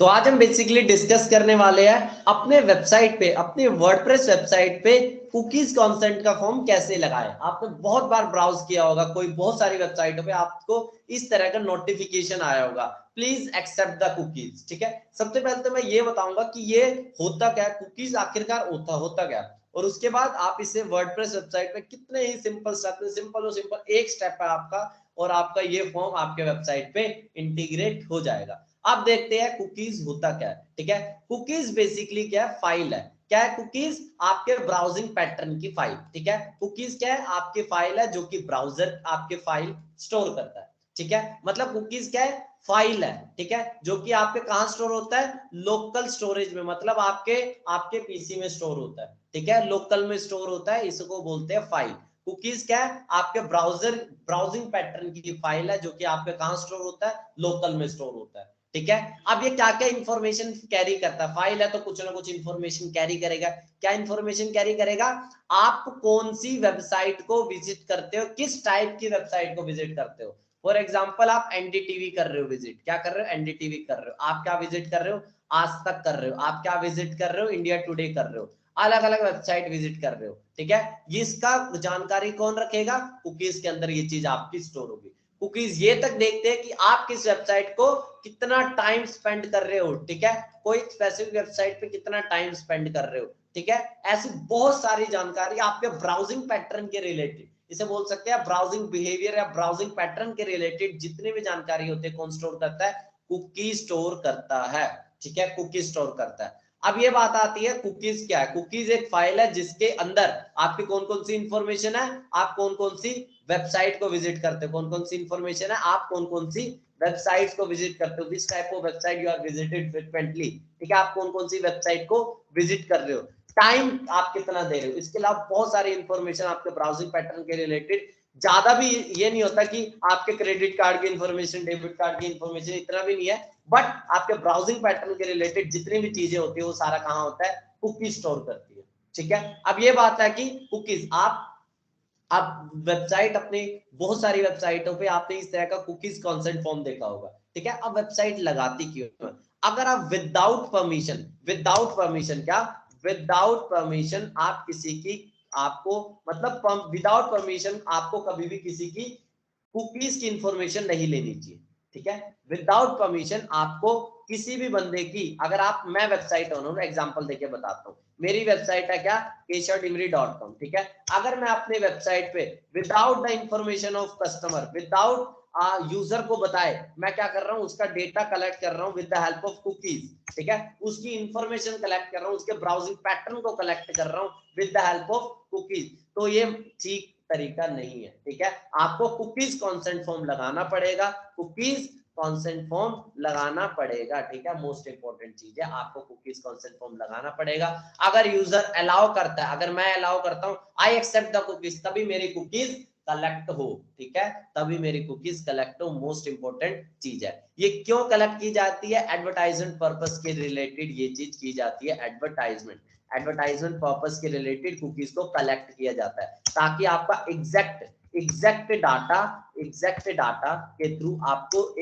तो आज हम बेसिकली डिस्कस करने वाले हैं अपने वेबसाइट पे, अपने वर्डप्रेस वेबसाइट पे कुकीज कंसेंट का फॉर्म कैसे लगाएं। आपने बहुत बार ब्राउज किया होगा, कोई बहुत सारी वेबसाइटों पे आपको इस तरह का नोटिफिकेशन आया होगा, प्लीज एक्सेप्ट द कुकीज। ठीक है, सबसे पहले तो मैं ये बताऊंगा कि ये होता क्या है, कुकीज आखिरकार होता क्या, और उसके बाद आप इसे वर्डप्रेस वेबसाइट पे कितने ही सिंपल सिंपल एक स्टेप है आपका, और आपका ये फॉर्म आपके वेबसाइट पे इंटीग्रेट हो जाएगा। अब देखते हैं कुकीज होता क्या है। ठीक है, कुकीज बेसिकली क्या है, फाइल है। क्या है कुकीज? आपके ब्राउजिंग पैटर्न की फाइल। ठीक है, कुकीज क्या है? आपकी फाइल है जो कि ब्राउजर आपके फाइल स्टोर करता है। ठीक है, मतलब कुकीज क्या है? फाइल है। ठीक है, जो कि आपके कहां स्टोर होता है? लोकल स्टोरेज में, मतलब आपके आपके पीसी में स्टोर होता है। ठीक है, लोकल में स्टोर होता है, इसको बोलते हैं फाइल। कुकीज क्या है? आपके ब्राउजिंग पैटर्न की फाइल है जो कि आपके कहां स्टोर होता है? लोकल में स्टोर होता है। ठीक है, अब ये क्या क्या इंफॉर्मेशन कैरी करता है? फाइल है तो कुछ ना कुछ इंफॉर्मेशन कैरी करेगा। क्या इंफॉर्मेशन कैरी करेगा? आप कौन सी वेबसाइट को विजिट करते हो, किस टाइप की वेबसाइट को विजिट करते हो। फॉर एग्जांपल आप एनडीटीवी कर रहे हो विजिट, क्या कर रहे हो? एनडीटीवी कर रहे हो। आप क्या विजिट कर रहे हो? आज तक कर रहे हो। आप क्या विजिट कर रहे हो? इंडिया टुडे कर रहे हो। अलग अलग वेबसाइट विजिट कर रहे हो। ठीक है, इसका जानकारी कौन रखेगा? कुकीज के अंदर ये चीज आपकी स्टोर होगी। कुकीज ये तक देखते हैं कि आप किस वेबसाइट को कितना टाइम स्पेंड कर रहे हो। ठीक है, कोई स्पेसिफिक वेबसाइट पे कितना टाइम स्पेंड कर रहे हो। ठीक है, ऐसी बहुत सारी जानकारी आपके ब्राउजिंग पैटर्न के रिलेटेड, इसे बोल सकते हैं ब्राउजिंग बिहेवियर या ब्राउजिंग पैटर्न के रिलेटेड जितनी भी जानकारी होती है, कौन स्टोर करता है? कुकी स्टोर करता है। ठीक है, कुकी स्टोर करता है। अब ये बात आती है कुकीज क्या है। कुकीज एक फाइल है जिसके अंदर आपकी कौन कौन सी इंफॉर्मेशन है, आप कौन कौन सी वेबसाइट को विजिट करते हो, कौन कौन सी इंफॉर्मेशन है, आप कौन कौन सी वेबसाइट्स को विजिट करते हो, this type of website you are visited frequently. ठीक है, आप कौन कौन सी वेबसाइट को विजिट कर रहे हो, टाइम आप कितना दे रहे हो। इसके अलावा बहुत सारी इंफॉर्मेशन आपके ब्राउजिंग पैटर्न के रिलेटेड। ज्यादा भी ये नहीं होता कि आपके क्रेडिट कार्ड की इंफॉर्मेशन, डेबिट कार्ड की इंफॉर्मेशन, इतना भी नहीं है, बट आपके ब्राउजिंग पैटर्न के रिलेटेड जितनी भी चीजें होती है वो सारा कहां होता है? कुकी स्टोर करती है। ठीक है, अब ये बात है कि कुकीज आप वेबसाइट अपनी बहुत सारी वेबसाइटों पे आपने इस तरह का कुकीज कंसेंट फॉर्म देखा होगा। ठीक है, अब वेबसाइट लगाती क्यों? अगर आप विदाउट परमिशन क्या, विदाउट परमिशन आप किसी की, आपको मतलब विदाउट परमिशन आपको कभी भी किसी की कुकीज की इंफॉर्मेशन नहीं लेनी चाहिए। ठीक है, विदाउट परमिशन आपको किसी भी बंदे की, अगर आप, मैं वेबसाइट ओनर एग्जांपल देके बताता हूँ, मेरी वेबसाइट है क्या? keshavdimri.com। ठीक है, अगर मैं अपने वेबसाइट पे without the information of customer, without user को बताए, मैं क्या कर रहा हूँ? उसका डेटा कलेक्ट कर रहा हूँ with the help of cookies. ठीक है, उसकी इंफॉर्मेशन कलेक्ट कर रहा हूँ, उसके ब्राउजिंग पैटर्न को कलेक्ट कर रहा हूँ with the help of cookies, तो ये ठीक तरीका नहीं है। ठीक है, आपको कुकीज कॉन्सेंट फॉर्म लगाना पड़ेगा, कुकीज कॉन्सेंट फॉर्म लगाना पड़ेगा। ठीक है, मोस्ट इंपॉर्टेंट चीज है, आपको कुकीज कॉन्सेंट फॉर्म लगाना पड़ेगा। अगर यूजर अलाउ करता है, अगर मैं अलाउ करता हूं, आई एक्सेप्ट द कुकीज, तभी मेरी कुकीज कलेक्ट हो। ठीक है, तभी मेरी कुकीज कलेक्ट हो, मोस्ट इंपॉर्टेंट चीज है। ये क्यों कलेक्ट की जाती है? एडवर्टाइजमेंट पर्पस के रिलेटेड ये चीज की जाती है। एडवर्टाइजमेंट पर्पस के रिलेटेड कुकीज को कलेक्ट किया जाता है, ताकि आपका एग्जैक्ट डाटा के थ्रू आपको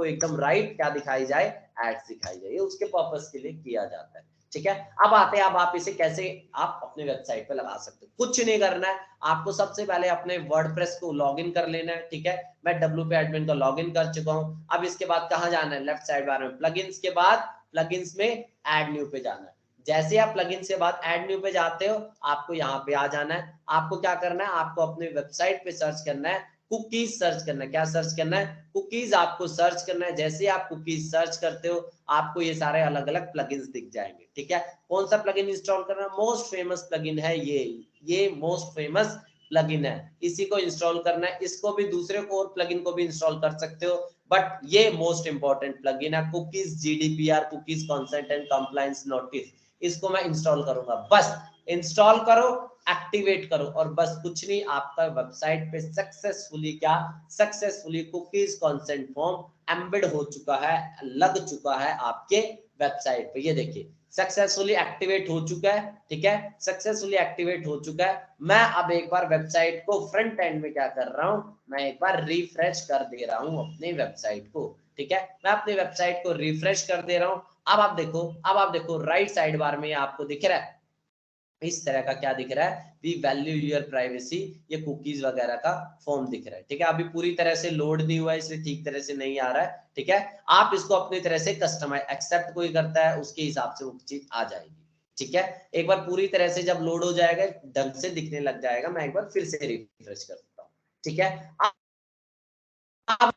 एकदम राइट क्या दिखाई जाए? एड्स दिखाई जाए, उसके पर्पस के लिए किया जाता है। ठीक है, अब आते हैं, अब आप इसे कैसे आप अपने वेबसाइट पे लगा सकते हो। कुछ नहीं करना है आपको, सबसे पहले अपने वर्डप्रेस को लॉगिन कर लेना है। ठीक है, मैं WP एडमिन का लॉगिन कर चुका हूं। अब इसके बाद कहां जाना है? लेफ्ट साइड बार में प्लगइन्स के बाद प्लगइन्स में ऐड न्यू पे जाना है। जैसे आप प्लगइन से बाद ऐड न्यू पे जाते हो, आपको यहाँ पे आ जाना है। आपको क्या करना है? आपको अपने वेबसाइट पे सर्च करना है, कुकीज सर्च करना है। क्या सर्च करना है? कुकीज आपको सर्च करना है। जैसे आप कुकीज सर्च करते हो, आपको ये सारे अलग अलग प्लगइन्स दिख जाएंगे। ठीक है, कौन सा प्लगइन इंस्टॉल करना है? मोस्ट फेमस प्लगइन है ये मोस्ट फेमस प्लगइन है, इसी को इंस्टॉल करना है। इसको भी दूसरे को और प्लगइन को भी इंस्टॉल कर सकते हो, बट ये मोस्ट इंपॉर्टेंट प्लगइन है, cookies GDPR, cookies consent and compliance notice. इसको मैं इंस्टॉल करूंगा, बस इंस्टॉल करो, एक्टिवेट करो, और बस कुछ नहीं, आपका वेबसाइट पे successfully cookies consent form embed हो चुका है, लग चुका है आपके वेबसाइट पे। ये देखिए सक्सेसफुली एक्टिवेट हो चुका है। ठीक है, सक्सेसफुली एक्टिवेट हो चुका है। मैं अब एक बार वेबसाइट को फ्रंट एंड में क्या कर रहा हूं? मैं एक बार रिफ्रेश कर दे रहा हूं अपने वेबसाइट को। ठीक है। मैं अपनी वेबसाइट को रिफ्रेश कर दे रहा हूं। अब आप देखो राइट साइड बार में आपको दिख रहा है इस तरह का क्या दिख रहा है, वी वैल्यू योर प्राइवेसी, ये कुकीज वगैरह का फॉर्म दिख रहा है, ठीक है। अभी पूरी तरह से लोड नहीं हुआ है इसलिए ठीक तरह से नहीं आ रहा है, ठीक है। आप इसको अपनी तरह से कस्टमाइज, एक्सेप्ट कोई करता है उसके हिसाब से वो चीज आ जाएगी, ठीक है। एक बार पूरी तरह से जब लोड हो जाएगा ढंग से दिखने लग जाएगा, मैं एक बार फिर से रिफ्रेश करता हूँ, ठीक है। आप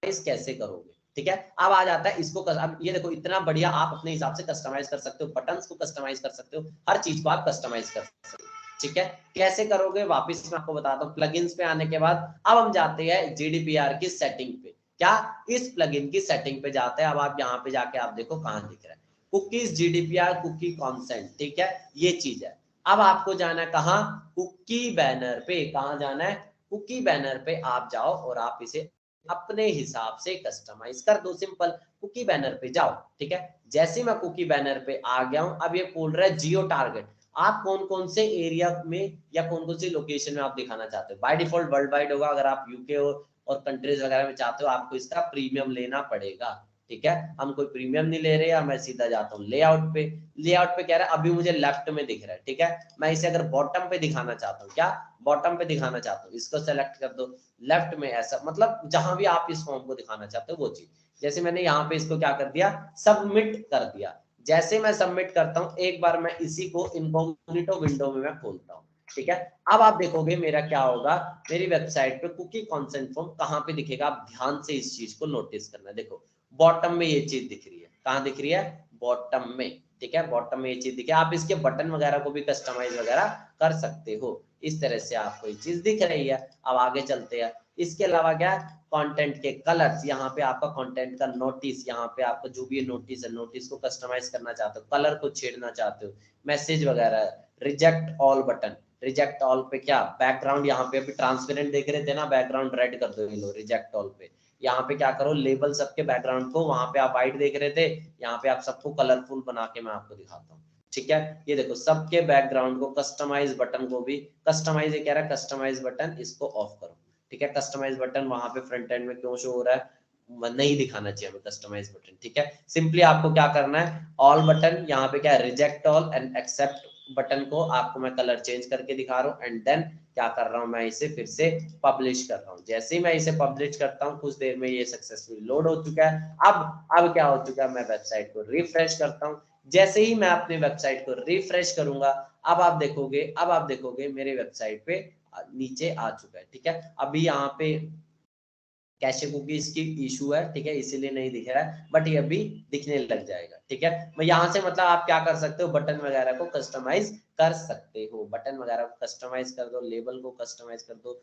कैसे करोगे, ठीक है। अब आ जाता है इसको अब ये देखो इतना बढ़िया आप अपने हिसाब से कस्टमाइज कर सकते हो, बटन्स को कस्टमाइज कर सकते हो, हर चीज को आप कस्टमाइज कर सकते हो, ठीक है। कैसे करोगे वापस मैं आपको बताता हूँ। प्लगइन्स पे आने के बाद अब हम जाते हैं जीडीपीआर की सेटिंग पे। क्या इस प्लगइन की सेटिंग पे जाते हैं। अब आप यहाँ पे जाके आप देखो कहाँ दिख रहा है कुकीज जीडीपीआर कुकी कॉन्सेंट, ठीक है, ये चीज है। अब आपको जाना है कहाँ, कुकी बैनर पे। कहाँ जाना है, कुकी बैनर पे आप जाओ और आप इसे अपने हिसाब से कस्टमाइज कर दो। सिंपल कुकी बैनर पे जाओ, ठीक है। जैसे मैं कुकी बैनर पे आ गया हूं, अब ये बोल रहा है जियो टारगेट, आप कौन कौन से एरिया में या कौन कौन सी लोकेशन में आप दिखाना चाहते हो। बाय डिफॉल्ट वर्ल्ड वाइड होगा, अगर आप यूके और कंट्रीज वगैरह में चाहते हो आपको इसका प्रीमियम लेना पड़ेगा, ठीक है। हम कोई प्रीमियम नहीं ले रहे हैं, मैं सीधा जाता हूँ लेआउट पे। लेआउट पे कह रहा है अभी मुझे लेफ्ट में दिख रहा है, ठीक है। मैं इसे अगर बॉटम पे दिखाना चाहता हूँ, क्या बॉटम पे दिखाना चाहता हूँ, इसको सेलेक्ट कर दो। लेफ्ट में ऐसा मतलब जहां भी आप इस फॉर्म को दिखाना चाहते हो वो चीज। जैसे मैंने यहाँ पे इसको क्या कर दिया, सबमिट कर दिया। जैसे मैं सबमिट करता हूँ एक बार मैं इसी को इनकॉग्निटो विंडो में मैं खोलता हूँ, ठीक है। अब आप देखोगे मेरा क्या होगा, मेरी वेबसाइट पे कुकी कंसेंट फॉर्म कहाँ पे दिखेगा। आप ध्यान से इस चीज को नोटिस करना। देखो बॉटम में ये चीज दिख रही है, कहाँ दिख रही है, बॉटम में, ठीक है। बॉटम में ये चीज दिखे, आप इसके बटन वगैरह को भी कस्टमाइज वगैरह कर सकते हो। इस तरह से आपको ये चीज दिख रही है। अब आगे चलते हैं। इसके अलावा क्या, कंटेंट के कलर्स, यहाँ पे आपका कंटेंट का नोटिस, यहाँ पे आपका जो भी नोटिस है, नोटिस को कस्टमाइज करना चाहते हो, कलर को छेड़ना चाहते हो, मैसेज वगैरह, reject all button. Reject all पे क्या, बैकग्राउंड यहाँ पे अभी ट्रांसपेरेंट देख रहे थे ना, बैकग्राउंड रेड कर दो ये लो रिजेक्ट ऑल पे। यहाँ पे क्या करो, लेबल सबके बैकग्राउंड को, वहां पे आप वाइट देख रहे थे, यहाँ पे आप सबको कलरफुल बना के मैं आपको दिखाता हूँ, ठीक है। ये देखो सबके बैकग्राउंड को, कस्टमाइज बटन को भी कस्टमाइज, ये कह रहा है कस्टमाइज बटन, इसको ऑफ करो, ठीक है। कस्टमाइज बटन वहां पे फ्रंट एंड में क्यों शो हो रहा है, नहीं दिखाना चाहिए हमें कस्टमाइज बटन, ठीक है। सिंपली आपको क्या करना है, ऑल बटन, यहाँ पे क्या है reject all and accept button को आपको मैं कलर चेंज करके दिखा रहा हूँ। एंड देन क्या कर रहा हूँ, मैं इसे फिर से पब्लिश कर रहा हूँ। जैसे ही मैं इसे पब्लिश करता हूँ कुछ देर में ये सक्सेसफुली लोड हो चुका है। अब क्या हो चुका है, मैं वेबसाइट को रिफ्रेश करता हूँ। जैसे ही मैं अपने वेबसाइट को रिफ्रेश करूंगा अब आप देखोगे मेरे वेबसाइट पे नीचे आ चुका है, ठीक है। अभी यहाँ पे कैशे कुकीज की इशू है, ठीक है, इसीलिए नहीं दिख रहा है, बट ये अभी दिखने लग जाएगा, ठीक है। मैं यहाँ से मतलब आप क्या कर सकते हो, बटन वगैरह को कस्टमाइज कर सकते हो, बटन वगैरह को कस्टमाइज कर दो, लेबल को कस्टमाइज कर दो।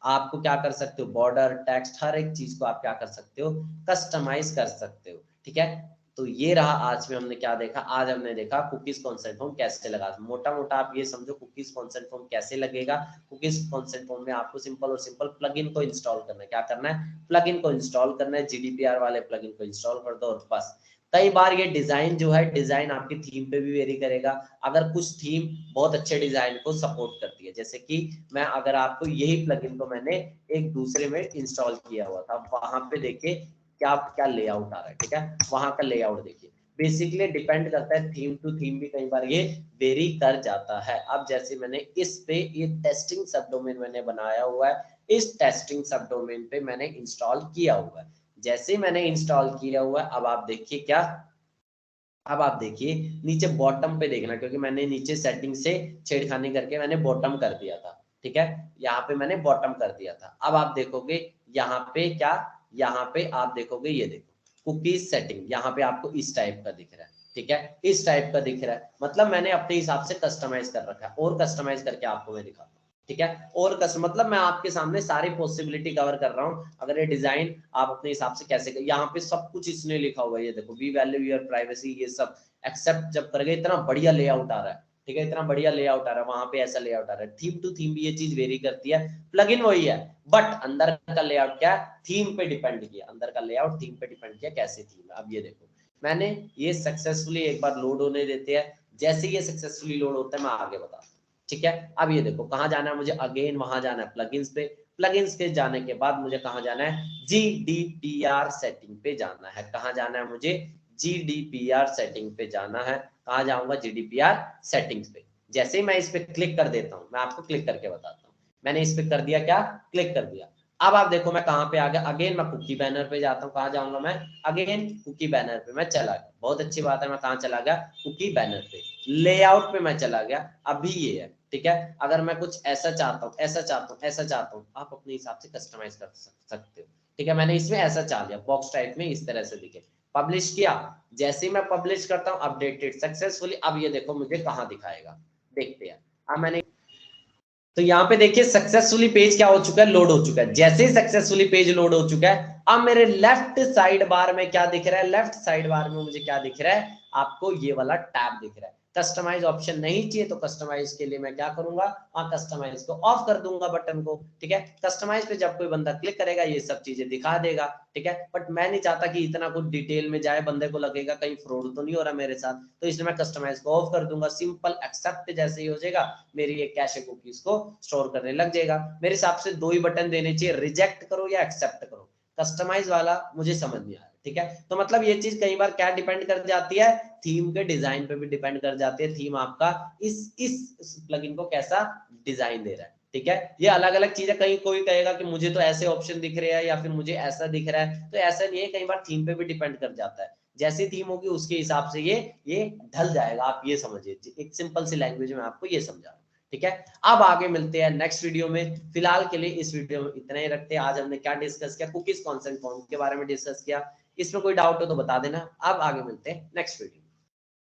आपको क्या कर सकते हो, बॉर्डर टेक्स्ट हर एक चीज को आप क्या कर सकते हो, कस्टमाइज कर सकते हो, ठीक है। तो ये रहा आज में हमने क्या देखा, आज हमने देखा कुकीज कंसेंट फॉर्म कैसे लगा। मोटा मोटा आप ये समझो कुकीज कंसेंट फॉर्म कैसे लगेगा। कुकीज कंसेंट फॉर्म में आपको सिंपल और सिंपल प्लगइन को इंस्टॉल करना है। क्या करना है, प्लगइन को इंस्टॉल करना है, जीडीपीआर वाले प्लगइन को इंस्टॉल कर दो और बस। कई बार ये डिजाइन जो है, डिजाइन आपकी थीम पे भी वेरी करेगा। अगर कुछ थीम बहुत अच्छे डिजाइन को सपोर्ट करती है, जैसे कि मैं अगर आपको यही प्लगइन को मैंने एक दूसरे में इंस्टॉल किया हुआ था, वहां पे देखिए क्या क्या लेआउट आ रहा है, ठीक है। वहां का लेआउट देखिए, बेसिकली डिपेंड करता है थीम टू थीम भी कई बार ये वेरी कर जाता है। अब जैसे मैंने इस पे ये टेस्टिंग सब डोमेन मैंने बनाया हुआ है, इस टेस्टिंग सब डोमेन पे मैंने इंस्टॉल किया हुआ है। जैसे मैंने इंस्टॉल किया हुआ है अब आप देखिए क्या, अब आप देखिए नीचे बॉटम पे देखना, क्योंकि मैंने नीचे सेटिंग से छेड़खानी करके मैंने बॉटम कर दिया था, ठीक है। यहाँ पे मैंने बॉटम कर दिया था। अब आप देखोगे यहाँ पे क्या, यहाँ पे आप देखोगे ये देखो कुकीज सेटिंग, यहाँ पे आपको इस टाइप का दिख रहा है, ठीक है, इस टाइप का दिख रहा है। मतलब मैंने अपने हिसाब से कस्टमाइज कर रखा है और कस्टमाइज करके आपको मैं दिखाता हूँ, ठीक है। और मतलब मैं आपके सामने सारी पॉसिबिलिटी कवर कर रहा हूँ। अगर ये डिजाइन आप अपने हिसाब से कैसे यहाँ पे सब कुछ इसने लिखा हुआ है, ये देखो वी वैल्यू योर प्राइवेसी, ये सब एक्सेप्ट जब करोगे इतना बढ़िया लेआउट आ रहा है, ठीक है, इतना बढ़िया लेआउट आ रहा है। वहां पे ऐसा लेआउट आ रहा है। थीम टू थीम भी ये चीज वेरी करती है, प्लगइन वही है बट अंदर का लेआउट क्या थीम पे डिपेंड किया, अंदर का लेआउट थीम पे डिपेंड किया कैसे थीम है। अब ये देखो मैंने ये सक्सेसफुली एक बार लोड होने देते हैं। जैसे ये सक्सेसफुली लोड होता है मैं आगे बताता हूँ, ठीक है। अब ये देखो कहाँ जाना है मुझे, अगेन वहां जाना है प्लगइन्स पे। प्लगइन्स पे जाने के बाद मुझे कहाँ जाना है, GDPR सेटिंग पे जाना है। कहाँ जाना है मुझे, GDPR सेटिंग पे जाना है। कहाँ जाऊंगा, GDPR सेटिंग्स पे। जैसे ही मैं इस पे क्लिक कर देता हूँ, मैं आपको क्लिक करके बताता हूँ, मैंने इस पे कर दिया, क्या क्लिक कर दिया। अब आप देखो मैं कहाँ पे आ गया, अगेन मैं कुकी बैनर पे जाता हूँ। कहाँ जाऊंगा मैं, अगेन कुकी बैनर पे मैं चला गया। बहुत अच्छी बात है, मैं कहाँ चला गया, कुकी बैनर पे। लेआउट पे मैं चला गया, अभी ये है, ठीक है। अगर मैं कुछ ऐसा चाहता हूँ, ऐसा चाहता हूँ, ऐसा चाहता हूँ, आप अपने हिसाब से कस्टमाइज कर सकते हो, ठीक है। मैंने इसमें ऐसा चाह लिया, बॉक्स टाइप में इस तरह से दिखे, पब्लिश किया। जैसे ही मैं पब्लिश करता हूँ, अपडेटेड सक्सेसफुली, अब ये देखो मुझे कहाँ दिखाएगा, देखते हैं। अब मैंने तो यहाँ पे देखिए सक्सेसफुली पेज क्या हो चुका है, लोड हो चुका है। जैसे ही सक्सेसफुली पेज लोड हो चुका है, अब मेरे लेफ्ट साइड बार में क्या दिख रहा है, लेफ्ट साइड बार में मुझे क्या दिख रहा है, आपको ये वाला टैब दिख रहा है। कस्टमाइज ऑप्शन नहीं चाहिए तो कस्टमाइज के लिए मैं क्या करूंगा, कस्टमाइज को ऑफ कर दूंगा बटन को, ठीक है। कस्टमाइज पे जब कोई बंदा क्लिक करेगा ये सब चीजें दिखा देगा, ठीक है। बट मैं नहीं चाहता कि इतना कुछ डिटेल में जाए, बंदे को लगेगा कहीं फ्रॉड तो नहीं हो रहा मेरे साथ, तो इसलिए मैं कस्टमाइज को ऑफ कर दूंगा। सिंपल एक्सेप्ट जैसे ही हो जाएगा, मेरी ये कैश कुकीज को स्टोर करने लग जाएगा। मेरे हिसाब से दो ही बटन देने चाहिए, रिजेक्ट करो या एक्सेप्ट करो। कस्टमाइज वाला मुझे समझ नहीं आया, ठीक है। तो मतलब ये चीज कई बार क्या डिपेंड कर जाती है, थीम के डिजाइन पे भी डिपेंड कर जाती है। थीम आपका इस प्लगइन को कैसा डिजाइन दे रहा है, ठीक है। ये अलग अलग चीजें, कहीं कोई कहेगा कि मुझे तो ऐसे ऑप्शन दिख रहे हैं या फिर मुझे ऐसा दिख रहा है, तो ऐसा नहीं है, कई बार थीम पे भी डिपेंड कर जाता है। जैसी थीम होगी उसके हिसाब से ये ढल जाएगा, आप ये समझिए। एक सिंपल सी लैंग्वेज में आपको ये समझा रहा हूँ, ठीक है। अब आगे मिलते हैं नेक्स्ट वीडियो में। फिलहाल के लिए इस वीडियो में इतना ही रखते हैं। आज हमने क्या डिस्कस किया, कुकीज कंसेंट फॉर्म के बारे में डिस्कस किया। इसमें कोई डाउट हो तो बता देना। अब आगे मिलते हैं नेक्स्ट वीडियो।